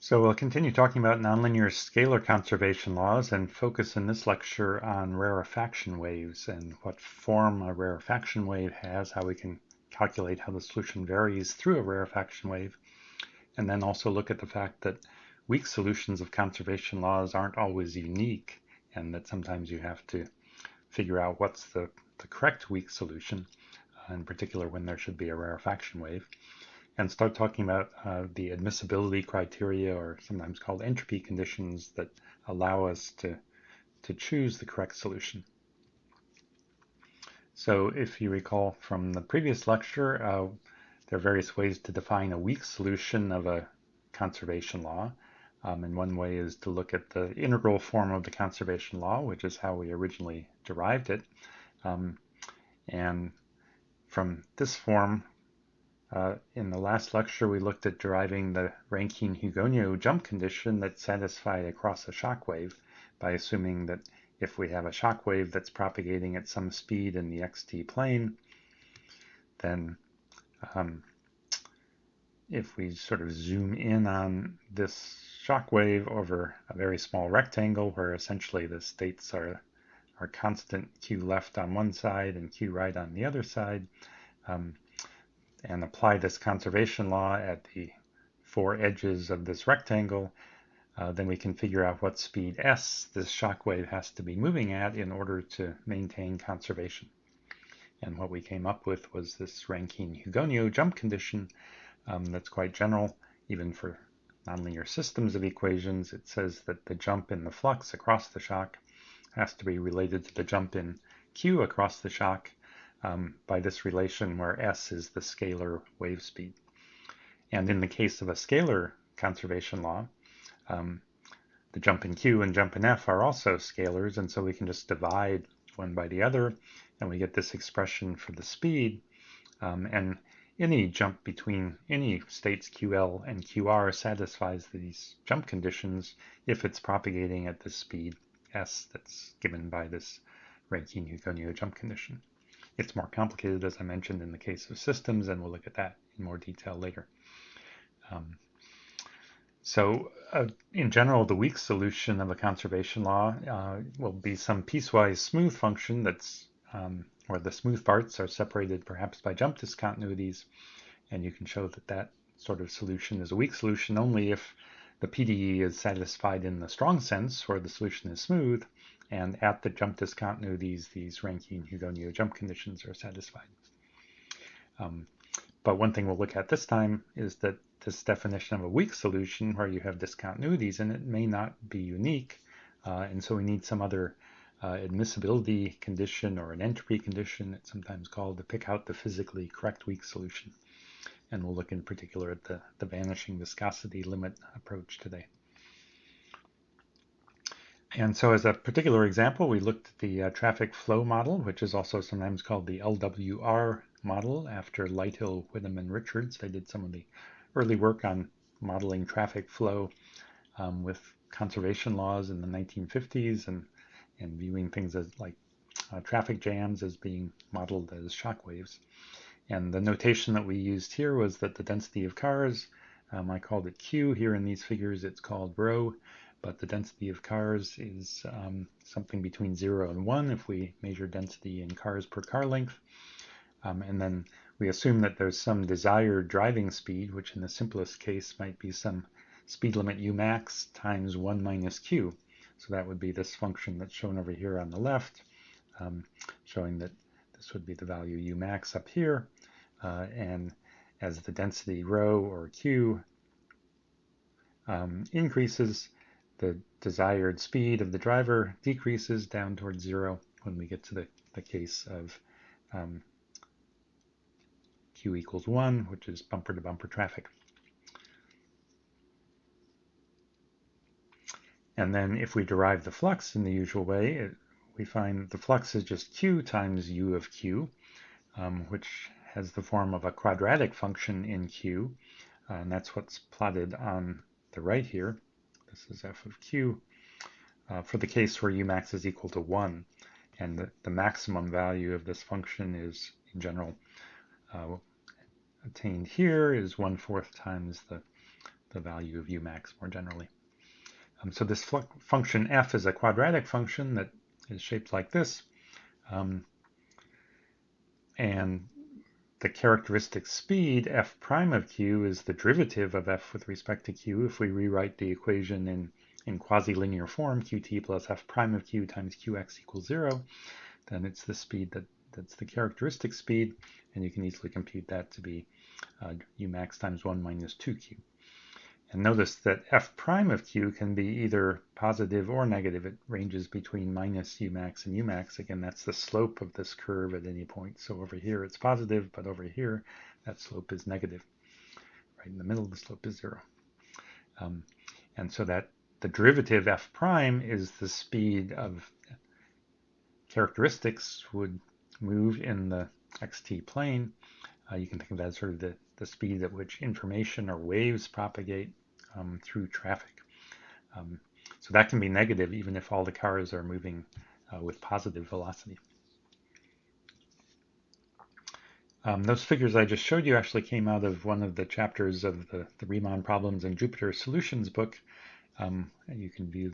So we'll continue talking about nonlinear scalar conservation laws and focus in this lecture on rarefaction waves and what form a rarefaction wave has, how we can calculate how the solution varies through a rarefaction wave, and then also look at the fact that weak solutions of conservation laws aren't always unique, and that sometimes you have to figure out what's the correct weak solution, in particular when there should be a rarefaction wave, and start talking about the admissibility criteria, or sometimes called entropy conditions, that allow us to choose the correct solution. So if you recall from the previous lecture, there are various ways to define a weak solution of a conservation law. And one way is to look at the integral form of the conservation law, which is how we originally derived it. And from this form, in the last lecture, we looked at deriving the Rankine-Hugoniot jump condition that's satisfied across a shock wave by assuming that if we have a shock wave that's propagating at some speed in the xt plane, then if we sort of zoom in on this shock wave over a very small rectangle where essentially the states are constant q left on one side and q right on the other side, and apply this conservation law at the four edges of this rectangle, then we can figure out what speed s this shock wave has to be moving at in order to maintain conservation. And what we came up with was this Rankine-Hugoniot jump condition that's quite general, even for nonlinear systems of equations. It says that the jump in the flux across the shock has to be related to the jump in q across the shock, by this relation where s is the scalar wave speed. And in the case of a scalar conservation law, the jump in q and jump in f are also scalars, and so we can just divide one by the other, and we get this expression for the speed. And any jump between any states ql and qr satisfies these jump conditions if it's propagating at the speed s that's given by this Rankine-Hugoniot jump condition. It's more complicated, as I mentioned, in the case of systems, and we'll look at that in more detail later. In general, the weak solution of a conservation law will be some piecewise smooth function that's where the smooth parts are separated perhaps by jump discontinuities, and you can show that that sort of solution is a weak solution only if the PDE is satisfied in the strong sense, where the solution is smooth, and at the jump discontinuities, these Rankine-Hugoniot jump conditions are satisfied. But one thing we'll look at this time is that this definition of a weak solution, where you have discontinuities in it, may not be unique, and so we need some other admissibility condition, or an entropy condition, it's sometimes called, to pick out the physically correct weak solution. And we'll look in particular at the vanishing viscosity limit approach today. And so as a particular example, we looked at the traffic flow model, which is also sometimes called the LWR model, after Lighthill, Whittam, and Richards. They did some of the early work on modeling traffic flow with conservation laws in the 1950s, and viewing things as like traffic jams as being modeled as shock waves. And the notation that we used here was that the density of cars, I called it Q. Here in these figures it's called rho, but the density of cars is something between 0 and 1 if we measure density in cars per car length. And then we assume that there's some desired driving speed, which in the simplest case might be some speed limit u max times 1 minus q. So that would be this function that's shown over here on the left, showing that this would be the value u max up here. And as the density rho, or q, increases, the desired speed of the driver decreases down towards 0 when we get to the case of q equals 1, which is bumper-to-bumper traffic. And then if we derive the flux in the usual way, we find the flux is just q times u of q, which has the form of a quadratic function in q, and that's what's plotted on the right here. This is f of q, for the case where u max is equal to 1. And the maximum value of this function is, in general, attained here is 1/4 times the the value of Umax more generally. So this function f is a quadratic function that is shaped like this. And the characteristic speed, f prime of q, is the derivative of f with respect to q. If we rewrite the equation in quasi-linear form, qt plus f prime of q times qx equals 0, then it's the speed that's the characteristic speed, and you can easily compute that to be Umax times 1 minus 2q. And notice that f prime of q can be either positive or negative. It ranges between minus Umax and Umax. Again, that's the slope of this curve at any point. So over here it's positive, but over here that slope is negative. Right in the middle, the slope is 0. And so that the derivative f prime is the speed of characteristics would move in the xt plane. You can think of that as sort of the speed at which information or waves propagate through traffic. So that can be negative even if all the cars are moving with positive velocity. Those figures I just showed you actually came out of one of the chapters of the Riemann problems in Jupyter Solutions book. You can view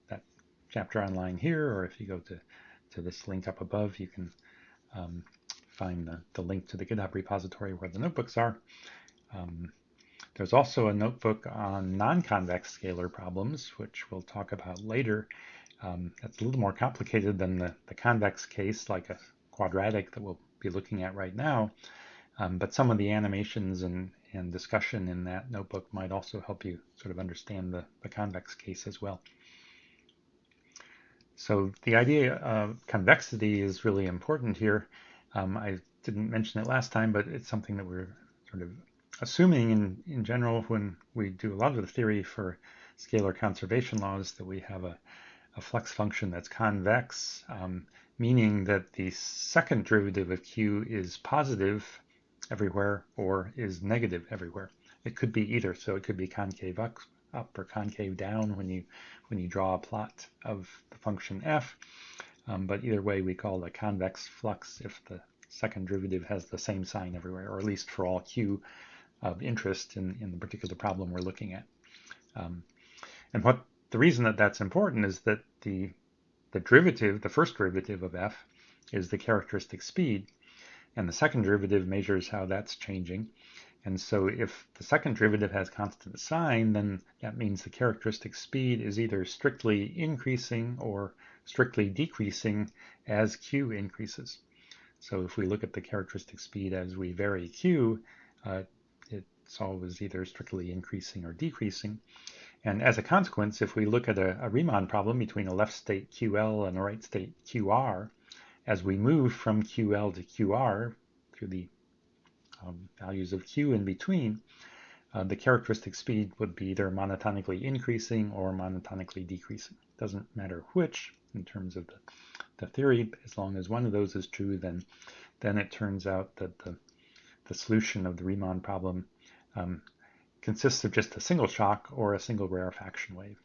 that chapter online here, or if you go to this link up above, you can find the link to the GitHub repository where the notebooks are. There's also a notebook on non-convex scalar problems, which we'll talk about later. That's a little more complicated than the convex case, like a quadratic that we'll be looking at right now. But some of the animations and discussion in that notebook might also help you sort of understand the convex case as well. So the idea of convexity is really important here. I didn't mention it last time, but it's something that we're sort of assuming in general when we do a lot of the theory for scalar conservation laws, that we have a flux function that's convex, meaning that the second derivative of q is positive everywhere or is negative everywhere. It could be either, so it could be concave up or concave down when you draw a plot of the function f. But either way, we call it a convex flux if the second derivative has the same sign everywhere, or at least for all q of interest in the particular problem we're looking at. And the reason that that's important is that the derivative, the first derivative of f, is the characteristic speed, and the second derivative measures how that's changing. And so if the second derivative has constant sign, then that means the characteristic speed is either strictly increasing or strictly decreasing as q increases. So if we look at the characteristic speed as we vary q, it's always either strictly increasing or decreasing. And as a consequence, if we look at a Riemann problem between a left state QL and a right state QR, as we move from QL to QR through the values of q in between, the characteristic speed would be either monotonically increasing or monotonically decreasing. It doesn't matter which in terms of the theory. As long as one of those is true, then it turns out that the solution of the Riemann problem consists of just a single shock or a single rarefaction wave.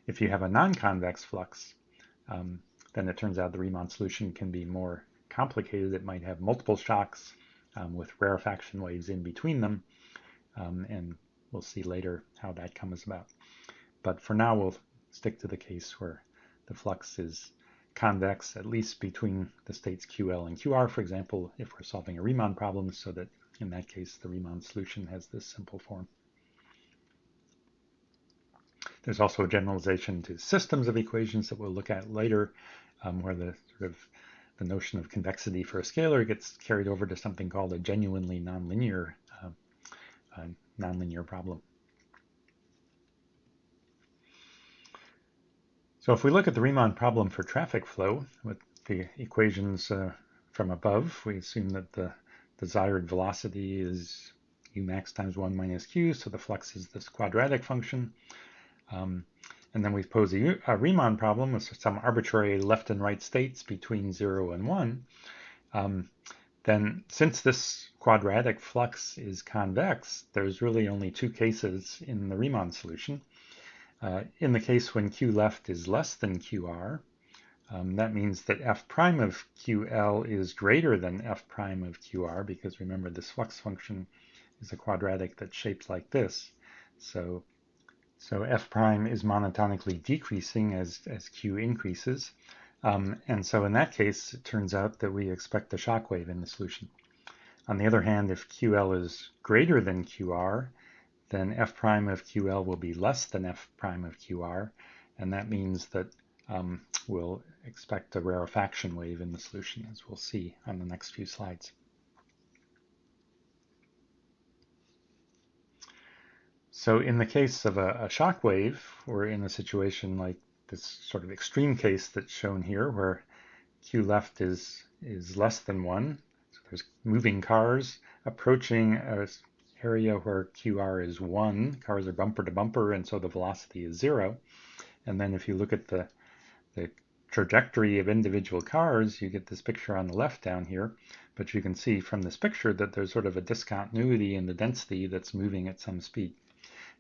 If you have a non-convex flux, then it turns out the Riemann solution can be more complicated. It might have multiple shocks with rarefaction waves in between them, and we'll see later how that comes about. But for now, we'll stick to the case where the flux is convex, at least between the states QL and QR, for example, if we're solving a Riemann problem, so that in that case, the Riemann solution has this simple form. There's also a generalization to systems of equations that we'll look at later, where the notion of convexity for a scalar gets carried over to something called a genuinely nonlinear problem. So if we look at the Riemann problem for traffic flow with the equations from above, we assume that the desired velocity is Umax times 1 minus q, so the flux is this quadratic function. And then we pose a Riemann problem with some arbitrary left and right states between 0 and 1. Then since this quadratic flux is convex, there's really only two cases in the Riemann solution. In the case when q left is less than qr, that means that f prime of ql is greater than f prime of qr, because remember this flux function is a quadratic that's shaped like this. So f prime is monotonically decreasing as q increases. And so in that case, it turns out that we expect a shock wave in the solution. On the other hand, if QL is greater than QR, then f prime of QL will be less than f prime of QR, and that means that we'll expect a rarefaction wave in the solution, as we'll see on the next few slides. So in the case of a shock wave, we're in a situation like this sort of extreme case that's shown here, where Q left is less than 1. So there's moving cars approaching an area where QR is 1. Cars are bumper to bumper, and so the velocity is 0. And then if you look at the trajectory of individual cars, you get this picture on the left down here. But you can see from this picture that there's sort of a discontinuity in the density that's moving at some speed.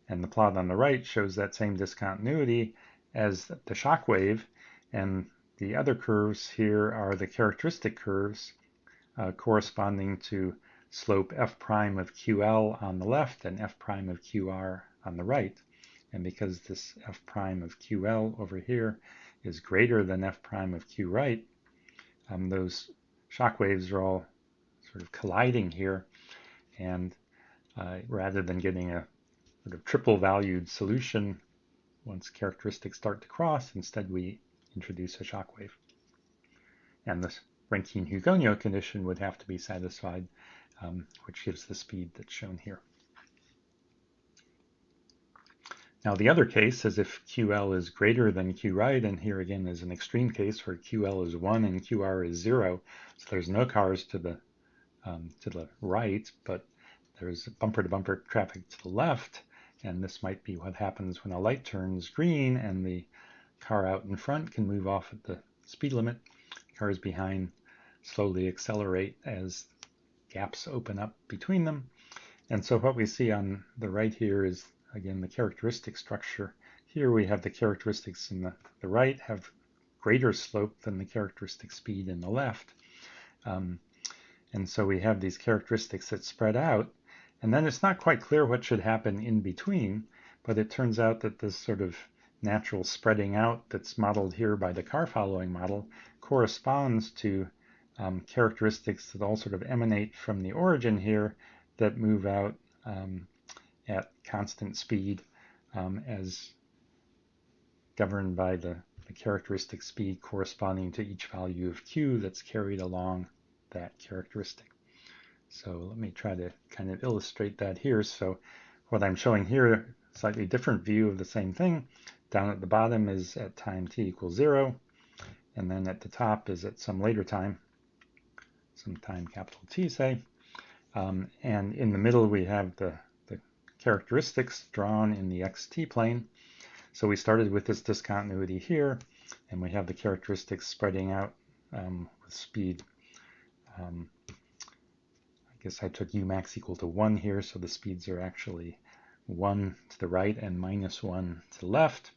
And the plot on the right shows that same discontinuity as the shock wave, and the other curves here are the characteristic curves corresponding to slope f prime of QL on the left and f prime of QR on the right. And because this f prime of QL over here is greater than f prime of Q right, those shock waves are all sort of colliding here. And rather than getting a sort of triple valued solution once characteristics start to cross, instead we introduce a shock wave. And this Rankine-Hugoniot condition would have to be satisfied, which gives the speed that's shown here. Now the other case is if QL is greater than Q right, and here again is an extreme case where QL is 1 and QR is 0, so there's no cars to the right, but there's bumper-to-bumper traffic to the left, and this might be what happens when a light turns green and the car out in front can move off at the speed limit. Cars behind slowly accelerate as gaps open up between them. And so what we see on the right here is, again, the characteristic structure. Here we have the characteristics in the right have greater slope than the characteristic speed in the left. And so we have these characteristics that spread out. And then it's not quite clear what should happen in between, but it turns out that this sort of natural spreading out that's modeled here by the car following model corresponds to characteristics that all sort of emanate from the origin here that move out at constant speed as governed by the characteristic speed corresponding to each value of Q that's carried along that characteristic. So let me try to kind of illustrate that here. So what I'm showing here, slightly different view of the same thing. Down at the bottom is at time t equals 0, and then at the top is at some later time, some time capital T, say. And in the middle we have the characteristics drawn in the xt plane. So we started with this discontinuity here, and we have the characteristics spreading out with speed. I guess I took Umax equal to 1 here, so the speeds are actually 1 to the right and minus 1 to the left.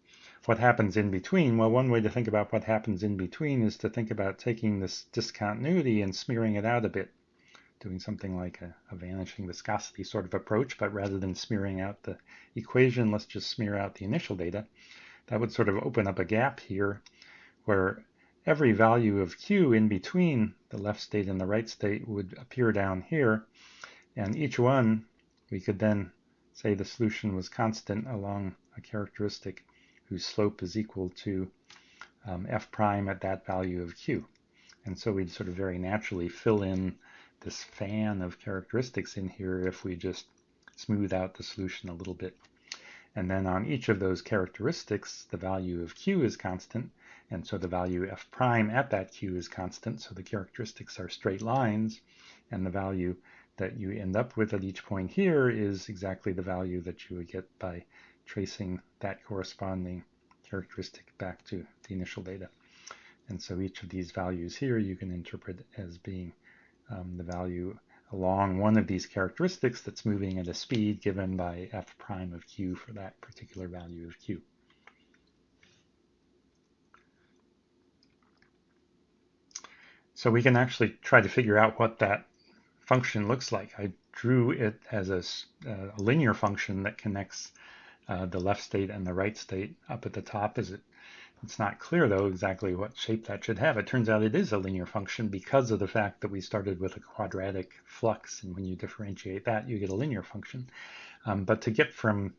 What happens in between? Well, one way to think about what happens in between is to think about taking this discontinuity and smearing it out a bit, doing something like a vanishing viscosity sort of approach, but rather than smearing out the equation, let's just smear out the initial data. That would sort of open up a gap here where every value of Q in between the left state and the right state would appear down here, and each one we could then say the solution was constant along a characteristic whose slope is equal to f prime at that value of Q. And so we'd sort of very naturally fill in this fan of characteristics in here if we just smooth out the solution a little bit. And then on each of those characteristics, the value of Q is constant, and so the value f prime at that Q is constant, so the characteristics are straight lines, and the value that you end up with at each point here is exactly the value that you would get by tracing that corresponding characteristic back to the initial data. And so each of these values here you can interpret as being the value along one of these characteristics that's moving at a speed given by f prime of Q for that particular value of Q. So we can actually try to figure out what that function looks like. I drew it as a linear function that connects the left state and the right state up at the top. It's not clear, though, exactly what shape that should have. It turns out it is a linear function because of the fact that we started with a quadratic flux, and when you differentiate that, you get a linear function. But to get from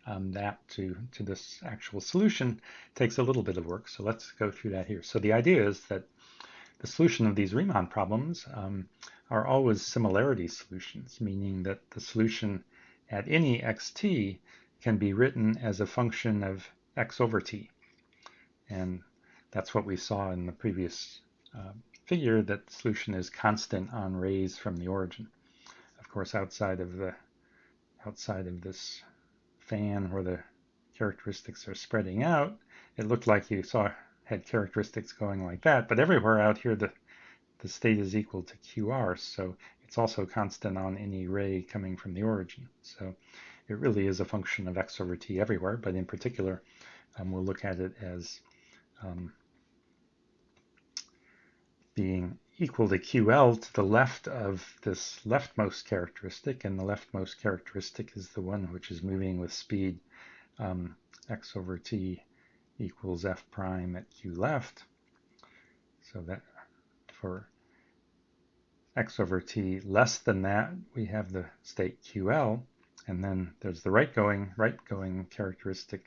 that to this actual solution takes a little bit of work, so let's go through that here. So the idea is that the solution of these Riemann problems are always similarity solutions, meaning that the solution at any xt can be written as a function of x over t. And that's what we saw in the previous figure, that the solution is constant on rays from the origin. Of course, outside of this fan where the characteristics are spreading out, it looked like you had characteristics going like that, but everywhere out here the state is equal to QR, so it's also constant on any ray coming from the origin. So it really is a function of x over t everywhere, but in particular we'll look at it as being equal to QL to the left of this leftmost characteristic, and the leftmost characteristic is the one which is moving with speed x over t equals f prime at q left. So that for x over t less than that, we have the state QL, and then there's the right going characteristic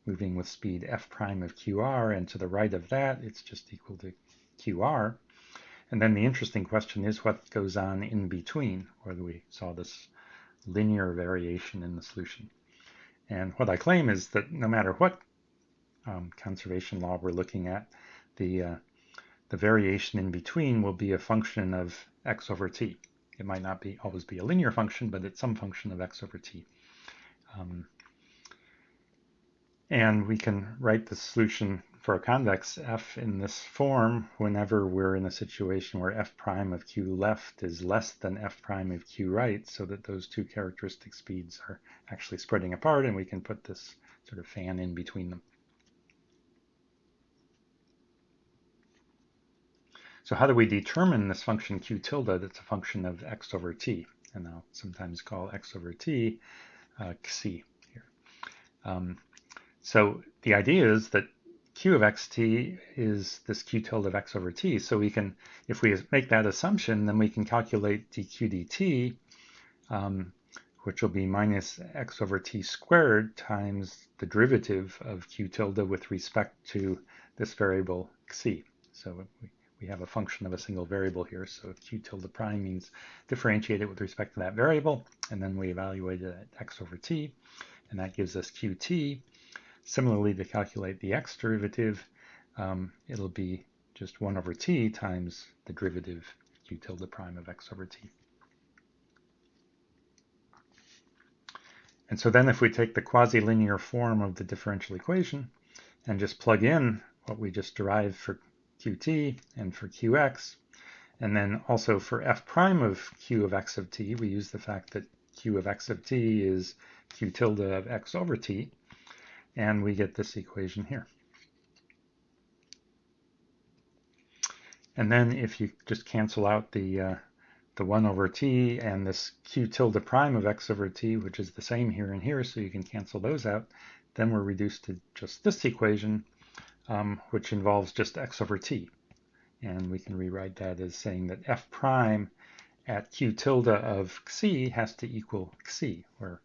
moving with speed f prime of QR, and to the right of that, it's just equal to QR. And then the interesting question is what goes on in between, where we saw this linear variation in the solution. And what I claim is that no matter what conservation law we're looking at, the variation in between will be a function of x over t. It might not always be a linear function, but it's some function of x over t. And we can write the solution for a convex f in this form whenever we're in a situation where f prime of q left is less than f prime of q right, so that those two characteristic speeds are actually spreading apart, and we can put this sort of fan in between them. So how do we determine this function q tilde that's a function of x over t? And I'll sometimes call x over t xi here. So the idea is that q of xt is this q tilde of x over t. So we can, if we make that assumption, then we can calculate dq dt, which will be minus x over t squared times the derivative of q tilde with respect to this variable xi. So we have a function of a single variable here. So q tilde prime means differentiate it with respect to that variable, and then we evaluate it at x over t, and that gives us qt. Similarly, to calculate the x derivative, it'll be just 1 over t times the derivative q tilde prime of x over t. And so then if we take the quasi-linear form of the differential equation and just plug in what we just derived for qt and for qx, and then also for f prime of q of x of t, we use the fact that q of x of t is q tilde of x over t, and we get this equation here. And then if you just cancel out the 1 over t and this q tilde prime of x over t, which is the same here and here, so you can cancel those out, then we're reduced to just this equation, which involves just x over t. And we can rewrite that as saying that f prime at q tilde of xi has to equal xi, where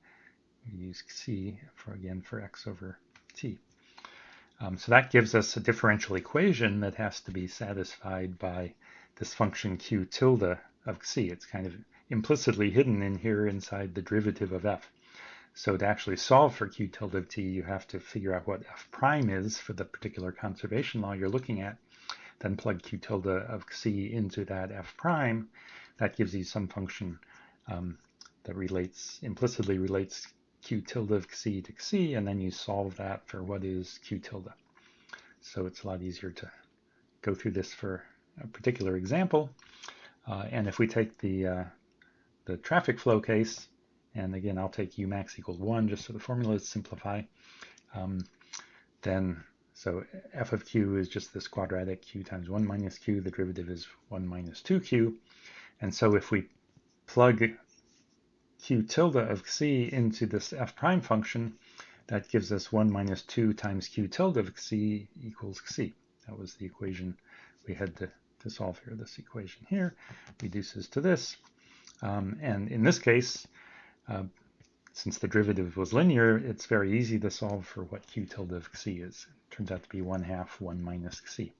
we use xi for x over t. So that gives us a differential equation that has to be satisfied by this function q tilde of xi. It's kind of implicitly hidden in here inside the derivative of f. So to actually solve for q tilde of t, you have to figure out what f prime is for the particular conservation law you're looking at, then plug q tilde of xi into that f prime. That gives you some function that implicitly relates q tilde of xi to xi, and then you solve that for what is q tilde. So it's a lot easier to go through this for a particular example. And if we take the traffic flow case, and again I'll take u max equals 1 just so the formulas simplify, then so f of q is just this quadratic q times 1 minus q, the derivative is 1 minus 2q, and so if we plug q tilde of c into this f prime function, that gives us 1 minus 2 times q tilde of c equals c. That was the equation we had to solve here. This equation here reduces to this. And in this case, since the derivative was linear, it's very easy to solve for what q tilde of c is. It turns out to be 1/2 1 minus c.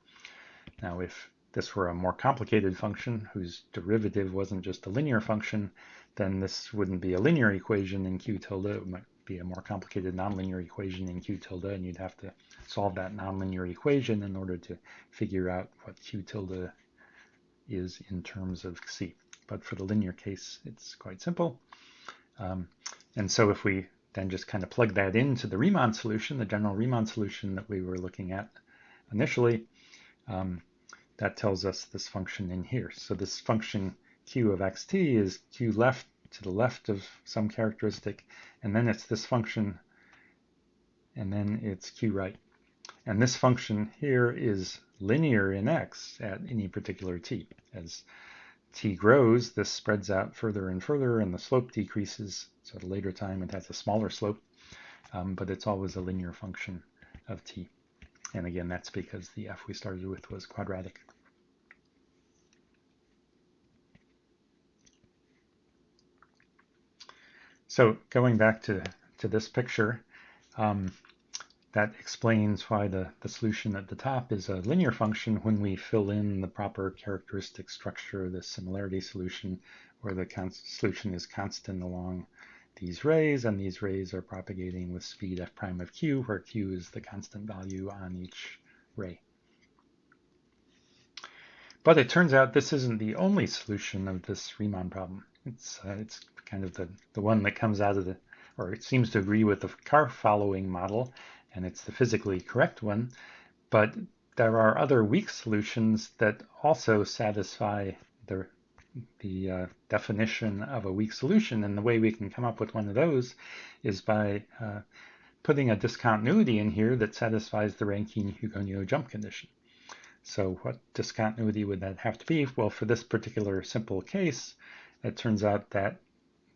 Now, if this were a more complicated function whose derivative wasn't just a linear function, then this wouldn't be a linear equation in q tilde. It might be a more complicated nonlinear equation in q tilde, and you'd have to solve that nonlinear equation in order to figure out what q tilde is in terms of c. But for the linear case, it's quite simple. And so if we then just kind of plug that into the Riemann solution, the general Riemann solution that we were looking at initially, that tells us this function in here. So this function q of xt is q left to the left of some characteristic, and then it's this function, and then it's q right. And this function here is linear in x at any particular t. As t grows, this spreads out further and further, and the slope decreases. So at a later time, it has a smaller slope, but it's always a linear function of t. And again, that's because the f we started with was quadratic. So going back to this picture, that explains why the solution at the top is a linear function when we fill in the proper characteristic structure, the similarity solution, where the solution is constant along these rays, and these rays are propagating with speed f prime of q, where q is the constant value on each ray. But it turns out this isn't the only solution of this Riemann problem. It's kind of the one that comes out of the, or it seems to agree with the car following model, and it's the physically correct one. But there are other weak solutions that also satisfy the definition of a weak solution, and the way we can come up with one of those is by putting a discontinuity in here that satisfies the Rankine-Hugoniot jump condition. So what discontinuity would that have to be? Well, for this particular simple case, it turns out that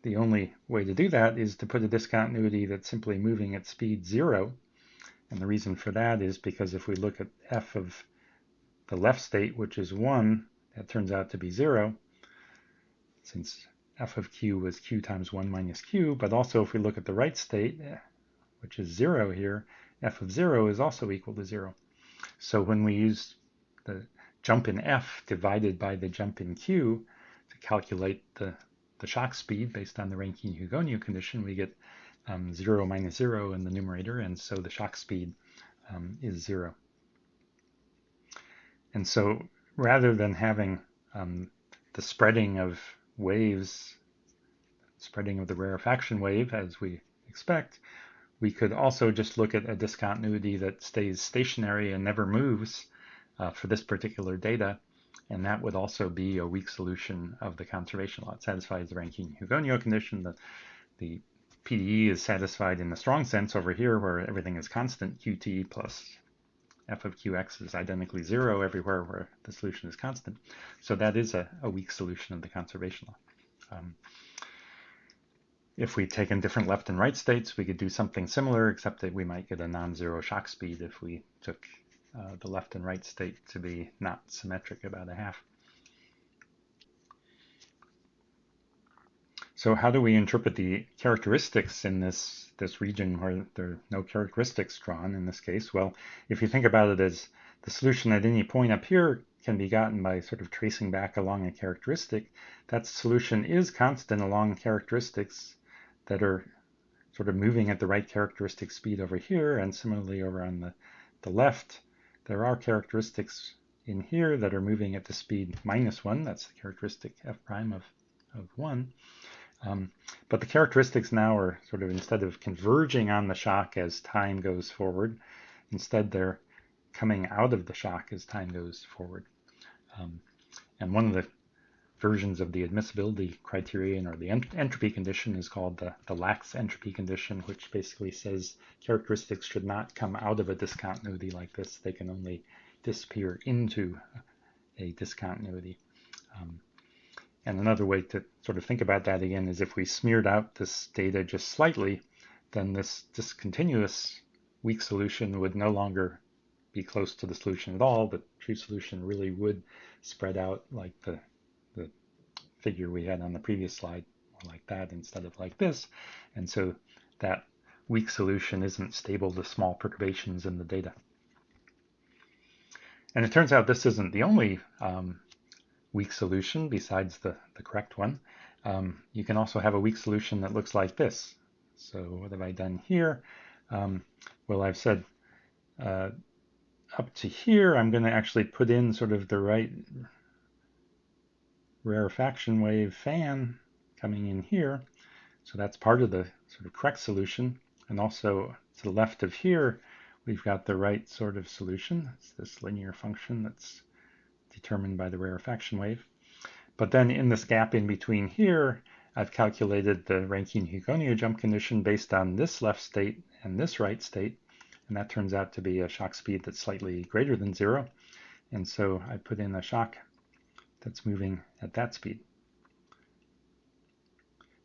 the only way to do that is to put a discontinuity that's simply moving at speed 0. And the reason for that is because if we look at f of the left state, which is 1, that turns out to be 0, since f of q was q times 1 minus q. But also if we look at the right state, which is 0 here, f of 0 is also equal to 0. So when we use the jump in f divided by the jump in q to calculate the shock speed based on the Rankine-Hugoniot condition, we get 0 minus 0 in the numerator, and so the shock speed is 0. And so rather than having the spreading of waves, spreading of the rarefaction wave as we expect, we could also just look at a discontinuity that stays stationary and never moves for this particular data, and that would also be a weak solution of the conservation law. It satisfies the Rankine-Hugoniot condition. The PDE is satisfied in the strong sense over here, where everything is constant. Qt plus f of qx is identically 0 everywhere where the solution is constant. So that is a weak solution of the conservation law. If we'd taken different left and right states, we could do something similar, except that we might get a non-zero shock speed if we took the left and right state to be not symmetric about a half. So how do we interpret the characteristics in this region where there are no characteristics drawn in this case? Well, if you think about it as the solution at any point up here can be gotten by sort of tracing back along a characteristic, that solution is constant along characteristics that are sort of moving at the right characteristic speed over here, and similarly over on the left, there are characteristics in here that are moving at the speed -1. That's the characteristic f prime of 1. But the characteristics now are sort of, instead of converging on the shock as time goes forward, instead they're coming out of the shock as time goes forward. And one of the versions of the admissibility criterion, or the entropy condition, is called the lax entropy condition, which basically says characteristics should not come out of a discontinuity like this. They can only disappear into a discontinuity. And another way to sort of think about that again is if we smeared out this data just slightly, then this discontinuous weak solution would no longer be close to the solution at all. The true solution really would spread out like the figure we had on the previous slide, more like that instead of like this. And so that weak solution isn't stable to small perturbations in the data. And it turns out this isn't the only weak solution besides the correct one. You can also have a weak solution that looks like this. So what have I done here? Well, I've said up to here, I'm going to actually put in sort of the right rarefaction wave fan coming in here. So that's part of the sort of correct solution. And also to the left of here, we've got the right sort of solution. It's this linear function that's determined by the rarefaction wave. But then in this gap in between here, I've calculated the Rankine-Hugoniot jump condition based on this left state and this right state. And that turns out to be a shock speed that's slightly greater than 0. And so I put in a shock that's moving at that speed.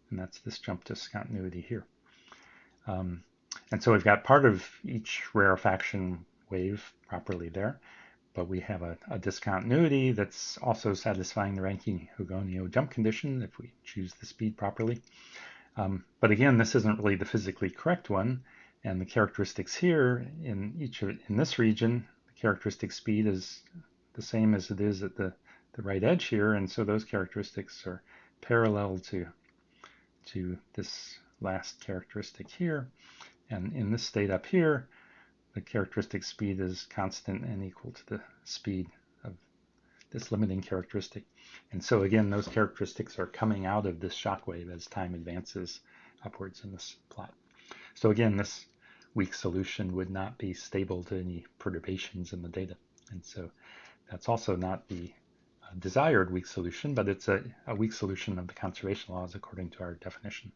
And that's this jump discontinuity here. And so we've got part of each rarefaction wave properly there, but we have a discontinuity that's also satisfying the Rankine-Hugoniot jump condition if we choose the speed properly. But again, this isn't really the physically correct one, and the characteristics here in this region, the characteristic speed is the same as it is at the right edge here, and so those characteristics are parallel to this last characteristic here. And in this state up here, the characteristic speed is constant and equal to the speed of this limiting characteristic. And so again, those characteristics are coming out of this shock wave as time advances upwards in this plot. So again, this weak solution would not be stable to any perturbations in the data. And so that's also not the desired weak solution, but it's a weak solution of the conservation laws according to our definition.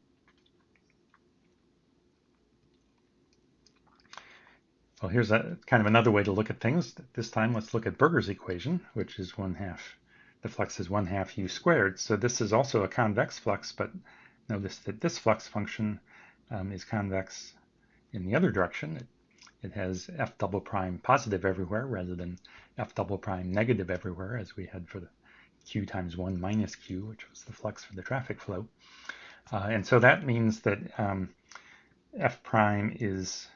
Well, here's a kind of another way to look at things. This time, let's look at Berger's equation, which is the flux is 1/2 u squared. So this is also a convex flux, but notice that this flux function is convex in the other direction. It has f double prime positive everywhere rather than f double prime negative everywhere, as we had for the q times 1 minus q, which was the flux for the traffic flow. And so that means that f prime is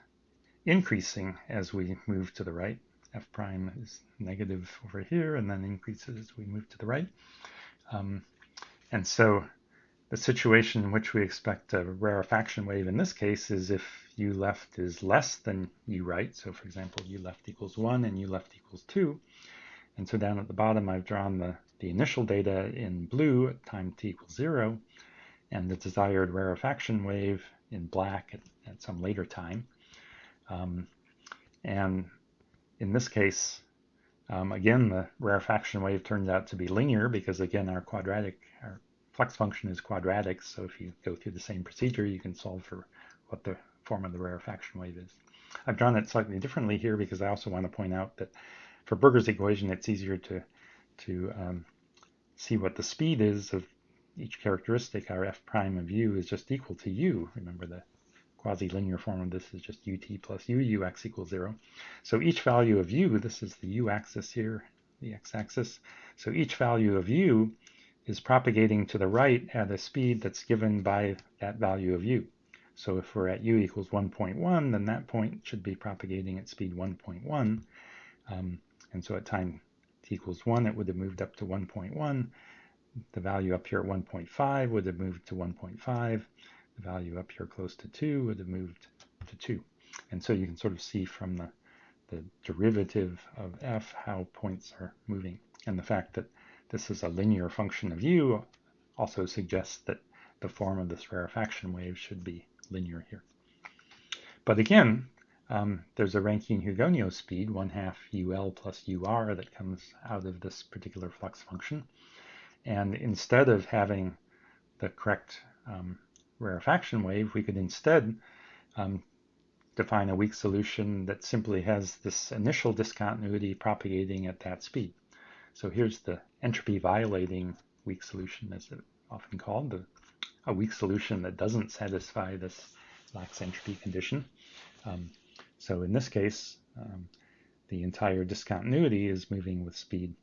increasing as we move to the right. F prime is negative over here and then increases as we move to the right. And so the situation in which we expect a rarefaction wave in this case is if u left is less than u right. So for example, u left equals 1 and u left equals 2. And so down at the bottom, I've drawn the initial data in blue at time t equals 0, and the desired rarefaction wave in black at some later time. And in this case, again, the rarefaction wave turns out to be linear because, again, our flux function is quadratic. So if you go through the same procedure, you can solve for what the form of the rarefaction wave is. I've drawn it slightly differently here because I also want to point out that for Berger's equation, it's easier to see what the speed is of each characteristic. Our f prime of u is just equal to u. Remember, the quasi-linear form of this is just ut plus ux equals 0. So each value of u, this is the u-axis here, the x-axis. So each value of u is propagating to the right at a speed that's given by that value of u. So if we're at u equals 1.1, then that point should be propagating at speed 1.1. And so at time t equals 1, it would have moved up to 1.1. The value up here at 1.5 would have moved to 1.5. The value up here close to 2 would have moved to 2. And so you can sort of see from the derivative of f how points are moving. And the fact that this is a linear function of u also suggests that the form of this rarefaction wave should be linear here. But again, there's a Rankine-Hugoniot speed, 1/2 ul plus ur, that comes out of this particular flux function. And instead of having the correct rarefaction wave, we could instead define a weak solution that simply has this initial discontinuity propagating at that speed. So here's the entropy violating weak solution, as it's often called, a weak solution that doesn't satisfy this lax entropy condition. So in this case, the entire discontinuity is moving with speed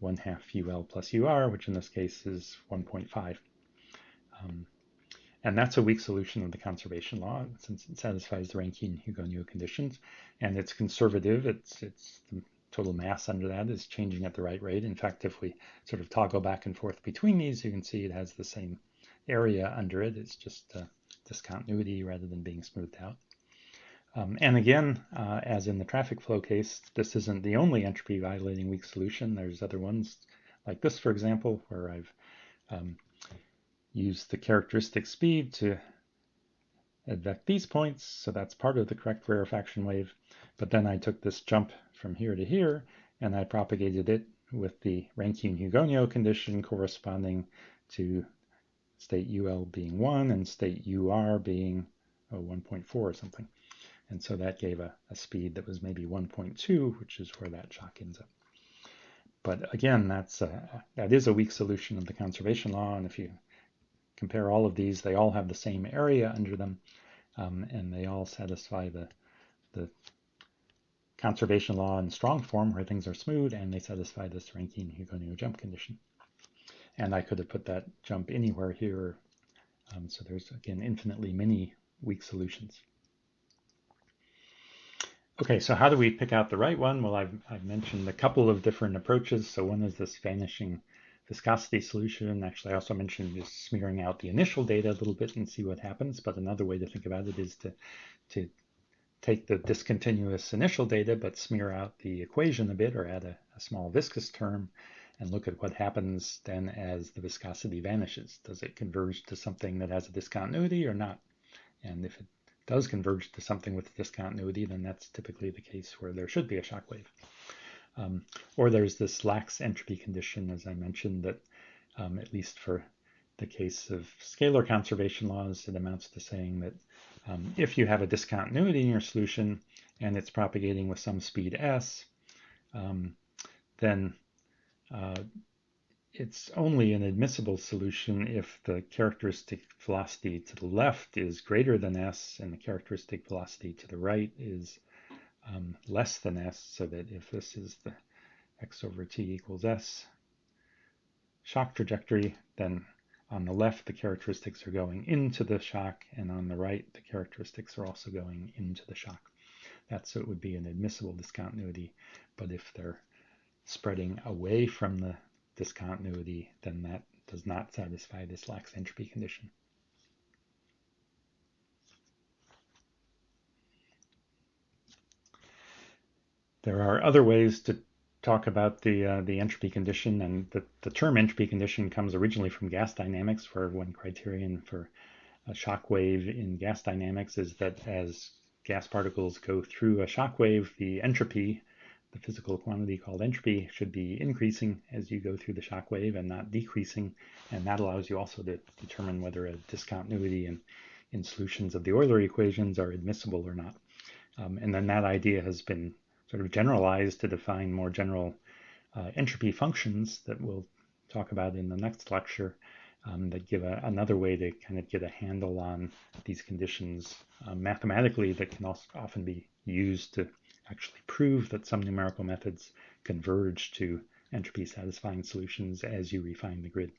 1/2 UL plus UR, which in this case is 1.5. And that's a weak solution of the conservation law, since it satisfies the Rankine-Hugoniot conditions. And it's conservative. It's the total mass under that is changing at the right rate. In fact, if we sort of toggle back and forth between these, you can see it has the same area under it. It's just discontinuity rather than being smoothed out. And again, as in the traffic flow case, this isn't the only entropy violating weak solution. There's other ones like this, for example, where I've used the characteristic speed to advect these points. So that's part of the correct rarefaction wave. But then I took this jump from here to here, and I propagated it with the Rankine-Hugoniot condition corresponding to state UL being 1 and state UR being 1.4 or something. And so that gave a speed that was maybe 1.2, which is where that shock ends up. But again, that is a weak solution of the conservation law. And if you compare all of these, they all have the same area under them, and they all satisfy the conservation law in strong form where things are smooth, and they satisfy this Rankine-Hugoniot jump condition. And I could have put that jump anywhere here. So there's, again, infinitely many weak solutions. Okay, so how do we pick out the right one? Well, I've mentioned a couple of different approaches. So one is this vanishing viscosity solution. Actually, I also mentioned just smearing out the initial data a little bit and see what happens. But another way to think about it is to take the discontinuous initial data, but smear out the equation a bit, or add a small viscous term, and look at what happens then as the viscosity vanishes. Does it converge to something that has a discontinuity or not? And if it does converge to something with discontinuity, then that's typically the case where there should be a shock wave. Or there's this lax entropy condition, as I mentioned, that at least for the case of scalar conservation laws, it amounts to saying that if you have a discontinuity in your solution and it's propagating with some speed s, then it's only an admissible solution if the characteristic velocity to the left is greater than s and the characteristic velocity to the right is less than s, so that if this is the x over t equals s shock trajectory, then on the left the characteristics are going into the shock, and on the right the characteristics are also going into the shock. So it would be an admissible discontinuity, but if they're spreading away from the discontinuity, then that does not satisfy this lax entropy condition. There are other ways to talk about the entropy condition, and the term entropy condition comes originally from gas dynamics, where one criterion for a shock wave in gas dynamics is that as gas particles go through a shock wave, the entropy, the physical quantity called entropy, should be increasing as you go through the shock wave and not decreasing, and that allows you also to determine whether a discontinuity in solutions of the Euler equations are admissible or not. And then that idea has been sort of generalized to define more general entropy functions that we'll talk about in the next lecture, that give another way to kind of get a handle on these conditions mathematically, that can also often be used to actually prove that some numerical methods converge to entropy satisfying solutions as you refine the grid.